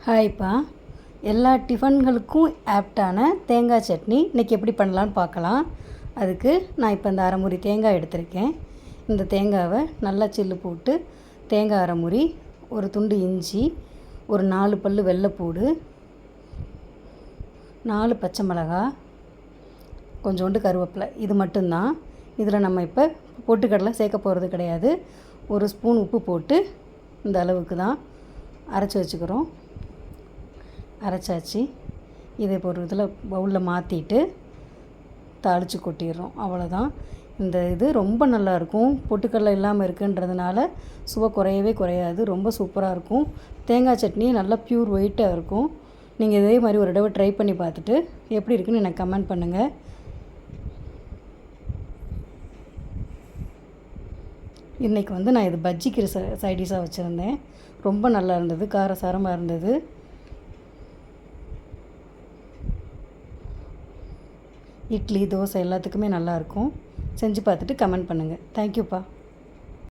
ஹாய்ப்பா. எல்லா டிஃபன்களுக்கும் ஆப்டான தேங்காய் சட்னி இன்றைக்கி எப்படி பண்ணலான்னு பார்க்கலாம். அதுக்கு நான் இப்போ இந்த அரைமுறி தேங்காய் எடுத்திருக்கேன். இந்த தேங்காவை நல்லா சில்லு போட்டு தேங்காய் அரைமுறி, ஒரு துண்டு இஞ்சி, ஒரு 4 பல் வெள்ளைப்பூடு, 4 பச்சை மிளகா, கொஞ்சோண்டு கருவேப்பிலை, இது மட்டும்தான். இதில் நம்ம இப்போ பொட்டுக்கடலை சேர்க்க போகிறது கிடையாது. ஒரு ஸ்பூன் உப்பு போட்டு இந்த அளவுக்கு தான் அரைச்சி வச்சுக்கிறோம். அரைச்சாச்சு. இதை இப்போ ஒரு இதில் பவுலில் மாற்றிட்டு தாளித்து கொட்டிடுறோம். அவ்வளோதான். இந்த இது ரொம்ப நல்லாயிருக்கும். பொட்டுக்கடலை இல்லாமல் இருக்குன்றதுனால சுவை குறையவே குறையாது. ரொம்ப சூப்பராக இருக்கும். தேங்காய் சட்னி நல்லா ப்யூர் ஒயிட்டாக இருக்கும். நீங்கள் இதே மாதிரி ஒரு தடவை ட்ரை பண்ணி பார்த்துட்டு எப்படி இருக்குன்னு எனக்கு கமெண்ட் பண்ணுங்கள். இன்றைக்கி நான் இது பஜ்ஜிக்கு சைடிஷாக வச்சுருந்தேன். ரொம்ப நல்லா இருந்தது. காரசாரமாக இருந்தது. இட்லி, தோசை எல்லாத்துக்குமே நல்லாயிருக்கும். செஞ்சு பார்த்துட்டு கமெண்ட் பண்ணுங்கள். தேங்க்யூப்பா.